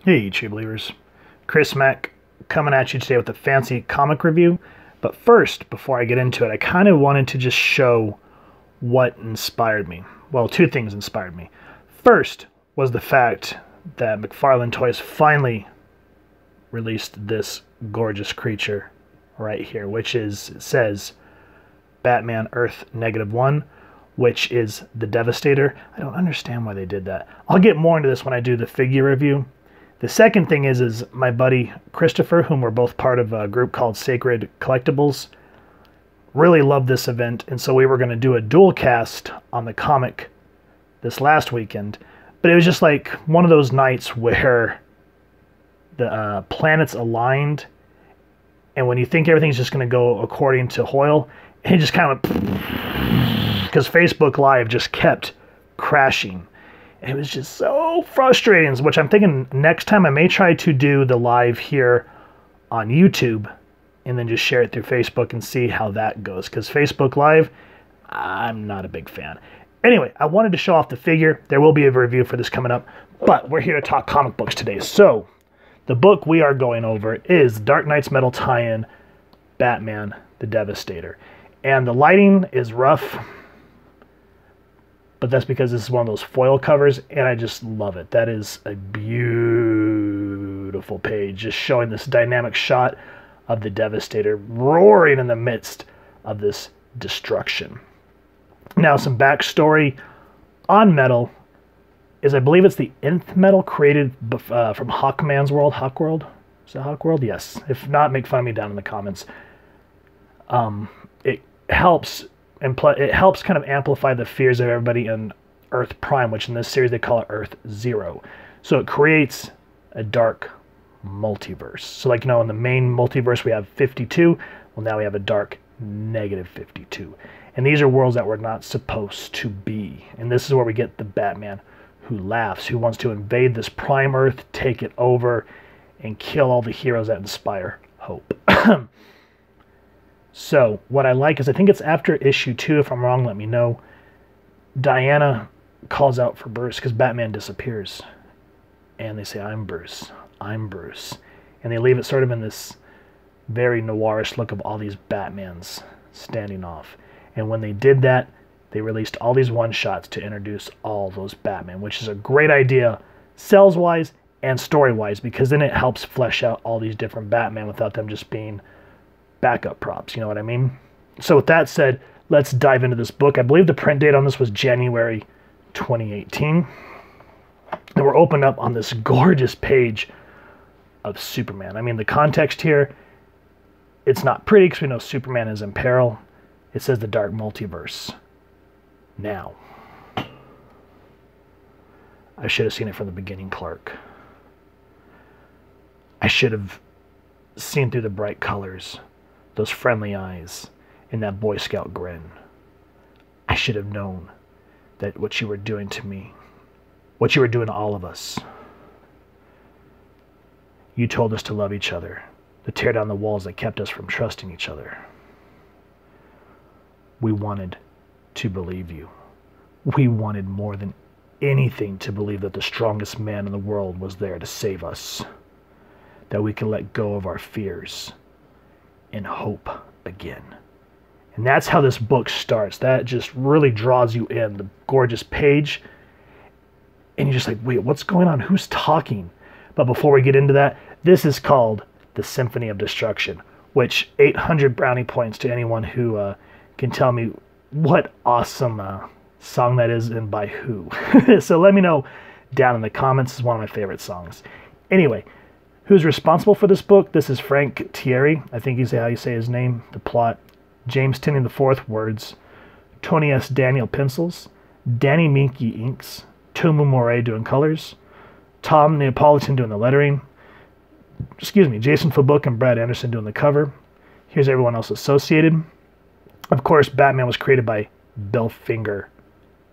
Hey, YouTube believers. Chris Mack coming at you today with a fancy comic review. But first, before I get into it, I kind of wanted to just show what inspired me. Well, two things inspired me. First was the fact that McFarlane Toys finally released this gorgeous creature right here, which is, it says, Batman Earth -1, which is the Devastator. I don't understand why they did that. I'll get more into this when I do the figure review. The second thing is my buddy Christopher, whom we're both part of a group called Sacred Collectibles, really loved this event, and so we were going to do a dual cast on the comic this last weekend. But it was just like one of those nights where the planets aligned, and when you think everything's just going to go according to Hoyle, it just kind of, because Facebook Live just kept crashing. It was just so frustrating, which I'm thinking next time I may try to do the live here on YouTube and then just share it through Facebook and see how that goes. Because Facebook Live, I'm not a big fan. Anyway, I wanted to show off the figure. There will be a review for this coming up, but we're here to talk comic books today. So the book we are going over is Dark Knight's Metal tie-in, Batman the Devastator. And the lighting is rough, but that's because this is one of those foil covers, and I just love it. That is a beautiful page, just showing this dynamic shot of the Devastator roaring in the midst of this destruction. Now, some backstory on Metal is I believe it's the nth metal created from Hawkman's world. Hawkworld? Is that Hawkworld? Yes. If not, make fun of me down in the comments. It helps kind of amplify the fears of everybody in Earth Prime, which in this series they call it Earth Zero. So it creates a dark multiverse. So like, you know, in the main multiverse we have 52. Well, now we have a dark -52. And these are worlds that were not supposed to be. And this is where we get the Batman who laughs, who wants to invade this Prime Earth, take it over, and kill all the heroes that inspire hope. So, what I like is, I think it's after issue 2, if I'm wrong, let me know. Diana calls out for Bruce because Batman disappears. And they say, I'm Bruce. I'm Bruce. And they leave it sort of in this very noirish look of all these Batmans standing off. And when they did that, they released all these one-shots to introduce all those Batman, which is a great idea, sales-wise and story-wise, because then it helps flesh out all these different Batman without them just being backup props, you know what I mean? So with that said, let's dive into this book. I believe the print date on this was January 2018. And we're opened up on this gorgeous page of Superman. I mean, the context here, it's not pretty because we know Superman is in peril. It says the dark multiverse. Now, I should have seen it from the beginning, Clark. I should have seen through the bright colors, those friendly eyes, and that Boy Scout grin. I should have known that what you were doing to me, what you were doing to all of us. You told us to love each other, to tear down the walls that kept us from trusting each other. We wanted to believe you. We wanted more than anything to believe that the strongest man in the world was there to save us, that we could let go of our fears and hope again. And that's how this book starts. That just really draws you in, the gorgeous page. And you're just like, wait, what's going on? Who's talking? But before we get into that, this is called The Symphony of Destruction, which 800 brownie points to anyone who can tell me what awesome song that is and by who. So let me know down in the comments. It's one of my favorite songs. Anyway, who's responsible for this book? This is Frank Thierry. I think is how you say his name. The plot. James Tinney IV words. Tony S. Daniel pencils. Danny Minky inks. Tomu Moray doing colors. Tom Neapolitan doing the lettering. Excuse me, Jason Fabuk and Brad Anderson doing the cover. Here's everyone else associated. Of course, Batman was created by Bill Finger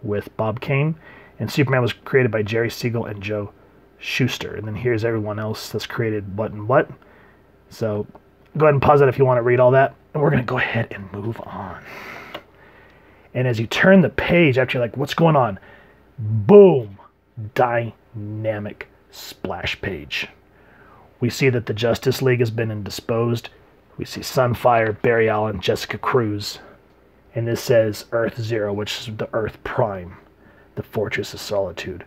with Bob Kane. And Superman was created by Jerry Siegel and Joe Shuster. And then here's everyone else that's created what and what. So go ahead and pause that if you want to read all that. And we're going to go ahead and move on. And as you turn the page, after you're like, what's going on? Boom! Dynamic Splash page. We see that the Justice League has been indisposed. We see Sunfire, Barry Allen, Jessica Cruz. And this says Earth Zero, which is the Earth Prime, the Fortress of Solitude,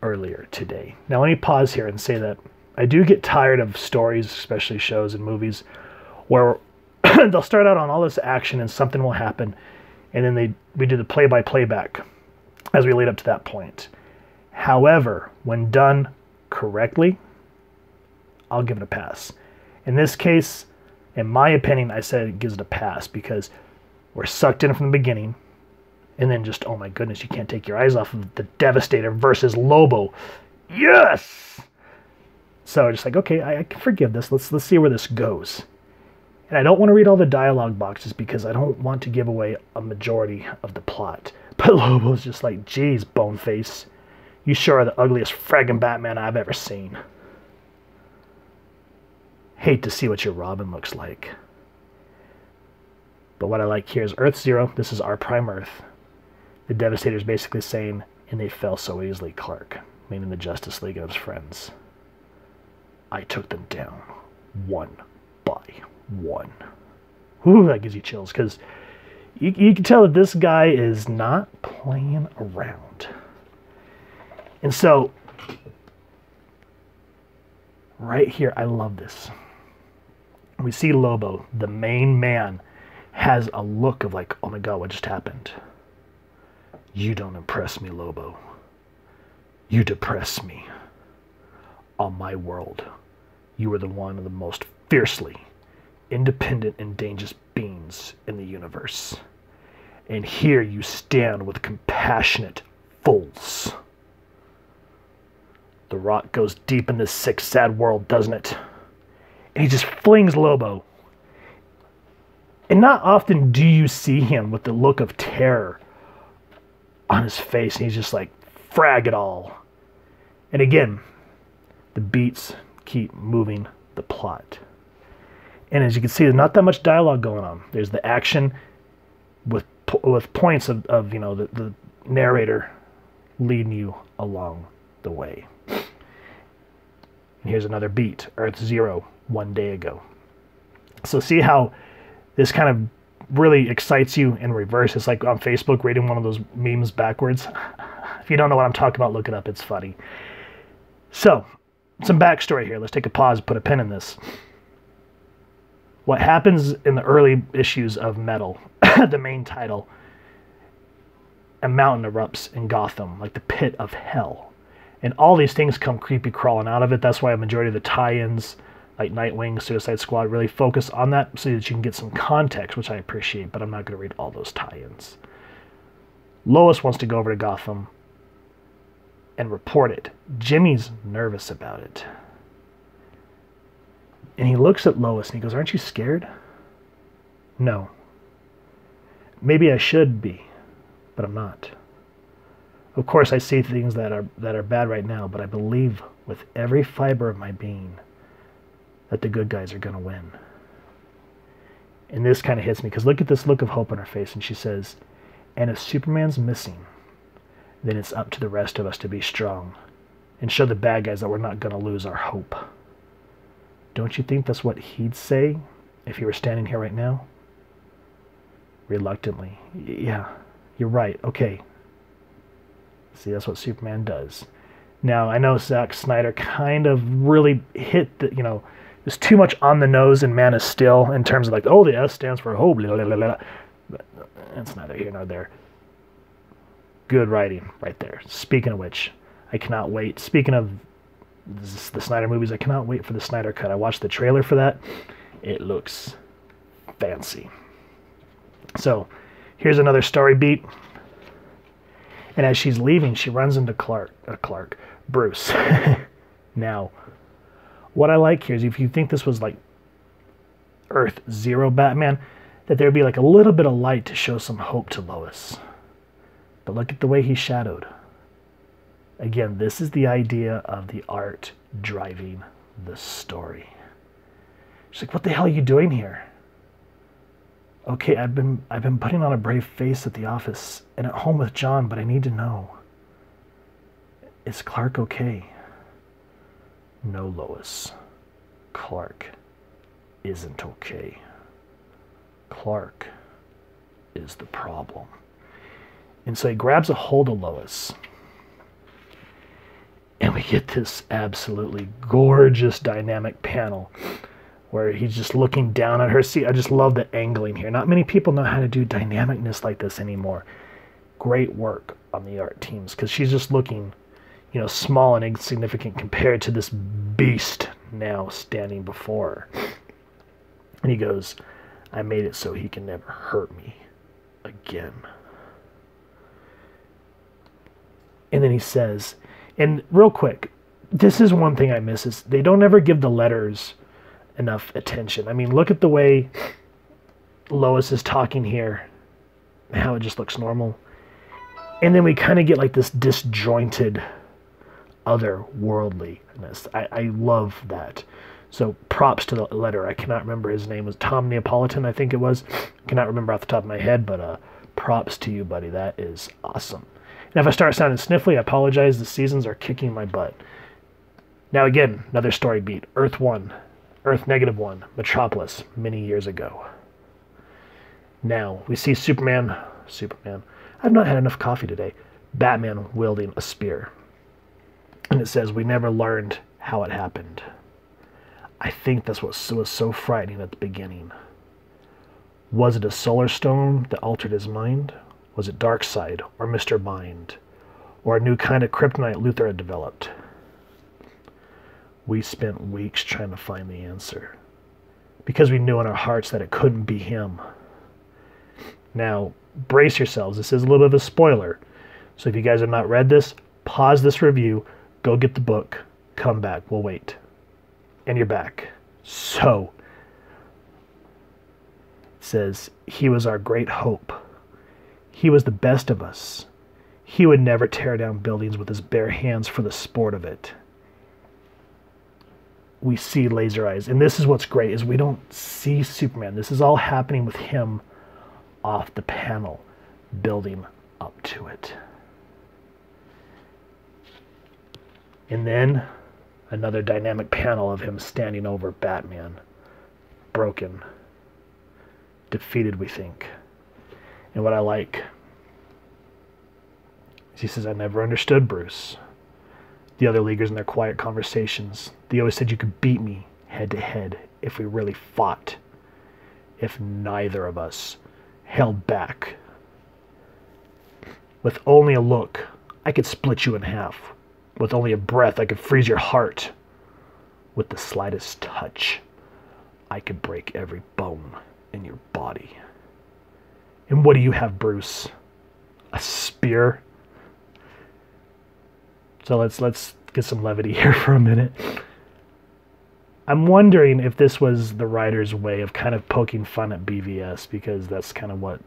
earlier today. Now let me pause here and say that I do get tired of stories, especially shows and movies, where they'll start out on all this action and something will happen, and then we do the play-by-play back as we lead up to that point. However, when done correctly, I'll give it a pass. In this case, in my opinion, I said it gives it a pass because we're sucked in from the beginning, and then just, oh my goodness, you can't take your eyes off of the Devastator versus Lobo. Yes! So just like, okay, I can forgive this. Let's see where this goes. And I don't want to read all the dialogue boxes because I don't want to give away a majority of the plot. But Lobo's just like, geez, Boneface, you sure are the ugliest fragging Batman I've ever seen. Hate to see what your Robin looks like. But what I like here is Earth Zero. This is our prime Earth. The Devastator's basically saying, and they fell so easily, Clark, meaning the Justice League and his friends. I took them down, one by one. Ooh, that gives you chills, because you can tell that this guy is not playing around. And so, right here, I love this. We see Lobo, the main man, has a look of like, oh my god, what just happened? You don't impress me, Lobo. You depress me. On my world, you are the one of the most fiercely independent and dangerous beings in the universe. And here you stand with compassionate fools. The rot goes deep in this sick, sad world, doesn't it? And he just flings Lobo. And not often do you see him with the look of terror on his face. And he's just like, frag it all. And again, the beats keep moving the plot. And as you can see, there's not that much dialogue going on. There's the action with points of you know, the narrator leading you along the way. And here's another beat, Earth Zero, 1 day ago. So see how this kind of really excites you in reverse. It's like on Facebook reading one of those memes backwards. If you don't know what I'm talking about, look it up. It's funny. So, some backstory here. Let's take a pause, put a pin in this. What happens in the early issues of Metal, the main title, a mountain erupts in Gotham, like the pit of hell. And all these things come creepy crawling out of it. That's why a majority of the tie-ins, like Nightwing, Suicide Squad, really focus on that so that you can get some context, which I appreciate, but I'm not going to read all those tie-ins. Lois wants to go over to Gotham and report it. Jimmy's nervous about it. And he looks at Lois and he goes, aren't you scared? No. Maybe I should be, but I'm not. Of course, I see things that are bad right now, but I believe with every fiber of my being that the good guys are going to win. And this kind of hits me, because look at this look of hope on her face. And she says, and if Superman's missing, then it's up to the rest of us to be strong and show the bad guys that we're not going to lose our hope. Don't you think that's what he'd say if he were standing here right now? Reluctantly. Yeah, you're right. Okay. See, that's what Superman does. Now, I know Zack Snyder kind of really hit the, you know, there's too much on the nose in Man of Steel in terms of like, oh, the S stands for hope, blah, blah, blah, blah. But it's neither here nor there. Good writing right there. Speaking of which, I cannot wait. Speaking of the Snyder movies, I cannot wait for the Snyder Cut. I watched the trailer for that. It looks fancy. So, here's another story beat. And as she's leaving, she runs into Bruce. Now, what I like here is if you think this was like Earth Zero Batman, that there'd be like a little bit of light to show some hope to Lois. But look at the way he's shadowed. Again, this is the idea of the art driving the story. She's like, what the hell are you doing here? Okay, I've been putting on a brave face at the office and at home with John, but I need to know. Is Clark okay? No, Lois. Clark isn't okay. Clark is the problem. And so he grabs a hold of Lois. And we get this absolutely gorgeous dynamic panel where he's just looking down at her. See, I just love the angling here. Not many people know how to do dynamicness like this anymore. Great work on the art teams, because she's just looking, you know, small and insignificant compared to this beast now standing before her. And he goes, I made it so he can never hurt me again. And then he says, and real quick, this is one thing I miss, is they don't ever give the letters enough attention. I mean, look at the way Lois is talking here, how it just looks normal. And then we kind of get like this disjointed otherworldliness. I love that. So props to the letter. I cannot remember his name. It was Tom Neapolitan, I think it was. I cannot remember off the top of my head, but props to you, buddy. That is awesome. And if I start sounding sniffly, I apologize. The seasons are kicking my butt. Now again, another story beat. Earth 1, Earth -1, Metropolis, many years ago. Now, we see Superman. I've not had enough coffee today. Batman wielding a spear. And it says, we never learned how it happened. I think that's what was so frightening at the beginning. Was it a solar storm that altered his mind? Was it Darkseid or Mr. Mind? Or a new kind of kryptonite Luthor had developed? We spent weeks trying to find the answer, because we knew in our hearts that it couldn't be him. Now, brace yourselves. This is a little bit of a spoiler. So if you guys have not read this, pause this review, go get the book, come back. We'll wait. And you're back. So, it says, he was our great hope. He was the best of us. He would never tear down buildings with his bare hands for the sport of it. We see laser eyes. And this is what's great, is we don't see Superman. This is all happening with him off the panel, building up to it. And then another dynamic panel of him standing over Batman, broken, defeated, we think. And what I like is he says, I never understood Bruce. The other Leaguers in their quiet conversations, they always said you could beat me head to head if we really fought. If neither of us held back. With only a look, I could split you in half. With only a breath, I could freeze your heart. With the slightest touch, I could break every bone in your body. And what do you have, Bruce? A spear? So let's get some levity here for a minute. I'm wondering if this was the writer's way of kind of poking fun at BVS, because that's kind of what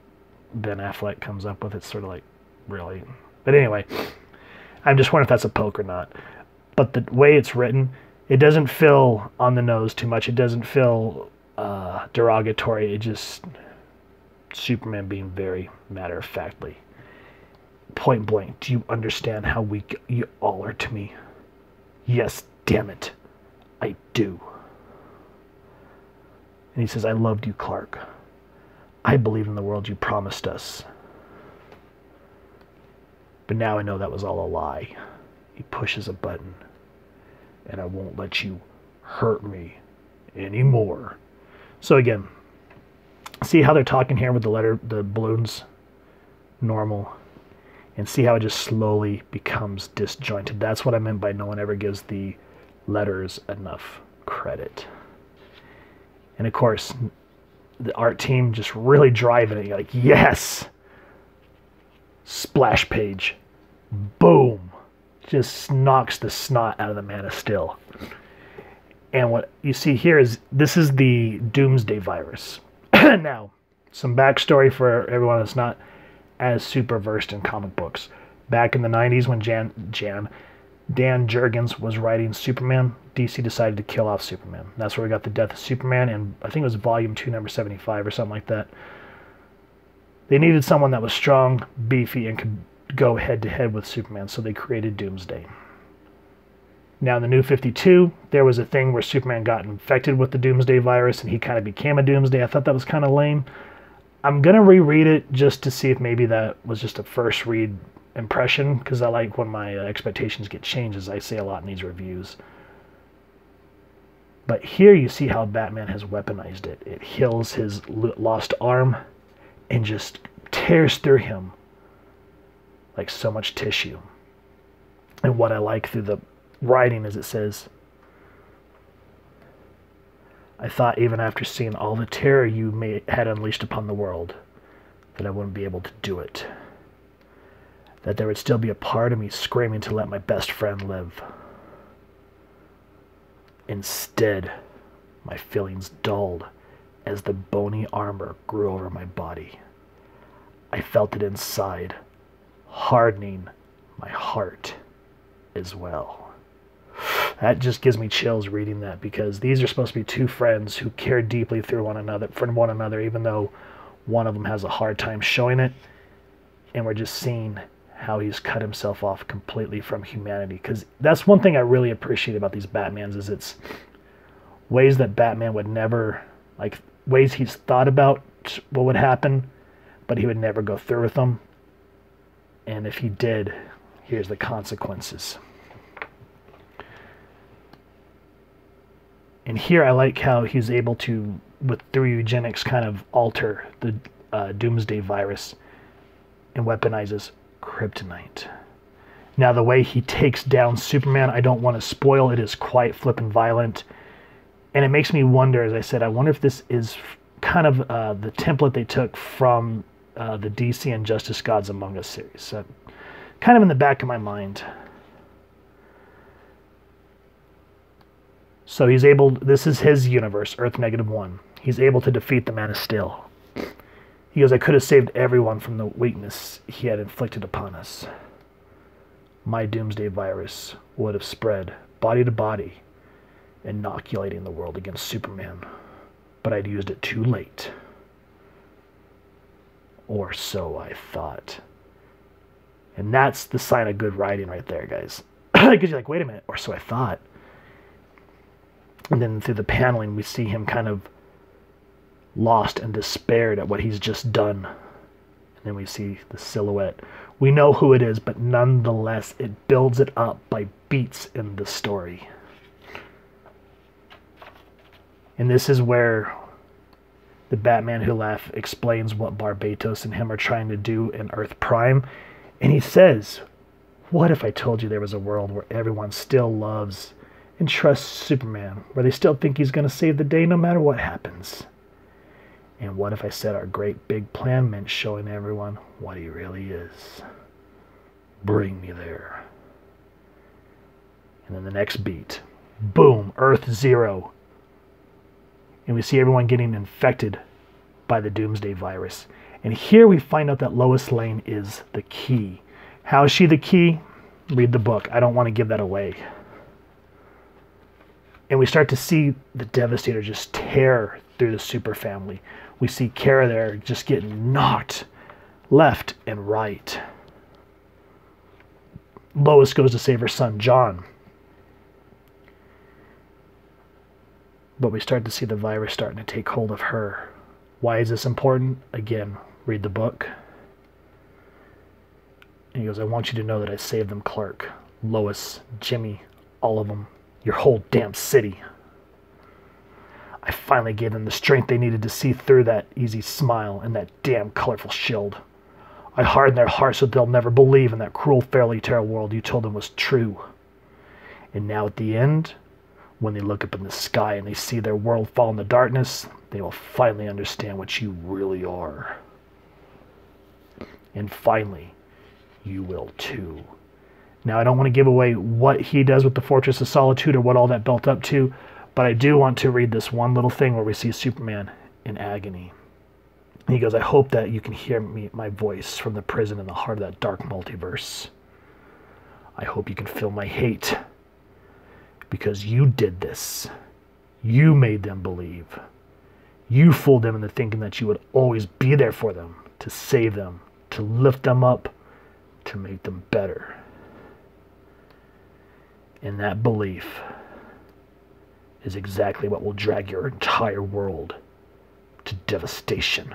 Ben Affleck comes up with. It's sort of like, really? But anyway, I'm just wondering if that's a poke or not. But the way it's written, it doesn't feel on the nose too much. It doesn't feel derogatory. It just, Superman being very matter-of-factly. Point blank, do you understand how weak you all are to me? Yes, damn it, I do. And he says, I loved you, Clark. I believed in the world you promised us. But now I know that was all a lie. He pushes a button. And I won't let you hurt me anymore. So again, see how they're talking here with the balloons? Normal. And see how it just slowly becomes disjointed. That's what I meant by no one ever gives the letters enough credit. And of course, the art team just really driving it. You're like, yes! Splash page. Boom! Just knocks the snot out of the Man of Steel. And what you see here is, this is the Doomsday virus. Now, some backstory for everyone that's not as super versed in comic books. Back in the 90s when Dan Jurgens was writing Superman, DC decided to kill off Superman. That's where we got the death of Superman, and I think it was volume 2, number 75 or something like that. They needed someone that was strong, beefy, and could go head to head with Superman, so they created Doomsday. Now, in the New 52, there was a thing where Superman got infected with the Doomsday virus and he kind of became a Doomsday. I thought that was kind of lame. I'm going to reread it just to see if maybe that was just a first read impression, because I like when my expectations get changed, as I say a lot in these reviews. But here you see how Batman has weaponized it. It heals his lost arm and just tears through him like so much tissue. And what I like through the writing is it says, I thought even after seeing all the terror you had unleashed upon the world, that I wouldn't be able to do it. That there would still be a part of me screaming to let my best friend live. Instead, my feelings dulled as the bony armor grew over my body. I felt it inside, hardening my heart as well. That just gives me chills reading that, because these are supposed to be two friends who care deeply for one another, even though one of them has a hard time showing it. And we're just seeing how he's cut himself off completely from humanity. Because that's one thing I really appreciate about these Batmans, is it's ways that Batman would never, like ways he's thought about what would happen, but he would never go through with them. And if he did, here's the consequences. And here I like how he's able to, through eugenics, kind of alter the Doomsday virus and weaponizes kryptonite. Now, the way he takes down Superman, I don't want to spoil. It is quite flippin' violent. And it makes me wonder, as I said, I wonder if this is kind of the template they took from the DC and Justice Gods Among Us series. So, kind of in the back of my mind. So he's able, this is his universe, Earth -1. He's able to defeat the Man of Steel. He goes, I could have saved everyone from the weakness he had inflicted upon us. My Doomsday virus would have spread body to body, inoculating the world against Superman. But I'd used it too late. Or so I thought. And that's the sign of good writing right there, guys. Because you're like, wait a minute, or so I thought. And then through the paneling, we see him kind of lost and despaired at what he's just done. And then we see the silhouette. We know who it is, but nonetheless, it builds it up by beats in the story. And this is where the Batman Who Laughs explains what Barbatos and him are trying to do in Earth Prime. And he says, what if I told you there was a world where everyone still loves and trusts Superman, where they still think he's going to save the day no matter what happens? And what if I said our great big plan meant showing everyone what he really is? Bring me there. And then the next beat, boom, Earth 0. And we see everyone getting infected by the Doomsday virus. And here we find out that Lois Lane is the key. How is she the key? Read the book. I don't want to give that away. And we start to see the Devastator just tear through the super family. We see Kara there just getting knocked left and right. Lois goes to save her son, John. But we start to see the virus starting to take hold of her. Why is this important? Again, read the book. And he goes, I want you to know that I saved them, Clark, Lois, Jimmy, all of them, your whole damn city. I finally gave them the strength they needed to see through that easy smile and that damn colorful shield. I hardened their hearts so they'll never believe in that cruel fairy tale world you told them was true. And now at the end, when they look up in the sky and they see their world fall in the darkness, they will finally understand what you really are. And finally, you will too. Now, I don't want to give away what he does with the Fortress of Solitude or what all that built up to, but I do want to read this one little thing where we see Superman in agony. He goes, I hope that you can hear my voice from the prison in the heart of that dark multiverse. I hope you can feel my hate. Because you did this. You made them believe. You fooled them into thinking that you would always be there for them, to save them, to lift them up, to make them better. And that belief is exactly what will drag your entire world to devastation.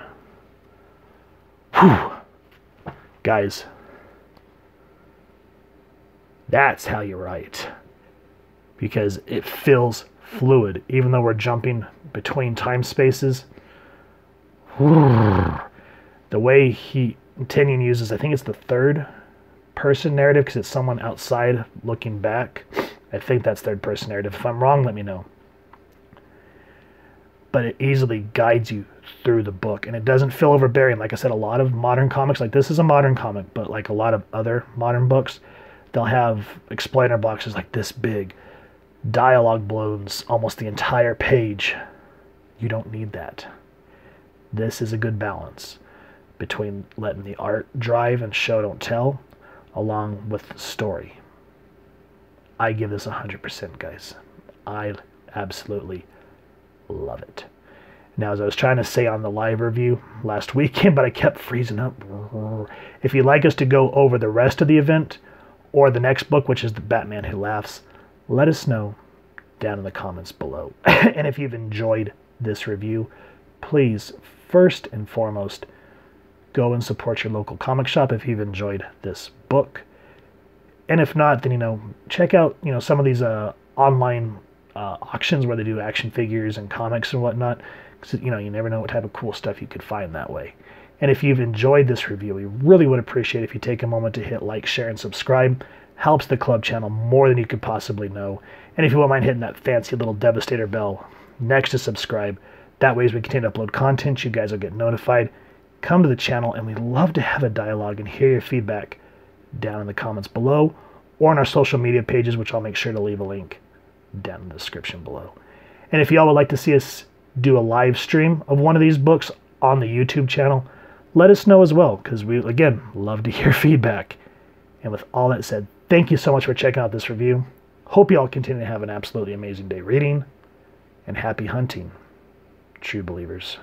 Whew. Guys, that's how you write. Because it feels fluid, even though we're jumping between time spaces. The way Tinian uses, I think it's the third person narrative, because it's someone outside looking back. I think that's third person narrative. If I'm wrong, let me know. But it easily guides you through the book, and it doesn't feel overbearing. Like I said, a lot of modern comics, like this is a modern comic, but like a lot of other modern books, they'll have explainer boxes like this big, dialogue balloons almost the entire page. You don't need that. This is a good balance between letting the art drive and show don't tell, along with the story. I give this 100%, guys. I absolutely love it. Now, as I was trying to say on the live review last weekend, but I kept freezing up. If you'd like us to go over the rest of the event or the next book, which is The Batman Who Laughs, let us know down in the comments below. And if you've enjoyed this review, please, first and foremost, go and support your local comic shop if you've enjoyed this book. And if not, then, check out, some of these online auctions where they do action figures and comics and whatnot. Because, you never know what type of cool stuff you could find that way. And if you've enjoyed this review, we really would appreciate if you take a moment to hit like, share, and subscribe. Helps the club channel more than you could possibly know. And if you won't mind hitting that fancy little Devastator bell next to subscribe, that way as we continue to upload content, you guys will get notified. Come to the channel, and we'd love to have a dialogue and hear your feedback down in the comments below or on our social media pages, which I'll make sure to leave a link down in the description below. And if y'all would like to see us do a live stream of one of these books on the YouTube channel, let us know as well, because we, again, love to hear feedback. And with all that said, thank you so much for checking out this review. Hope you all continue to have an absolutely amazing day reading, and happy hunting, true believers.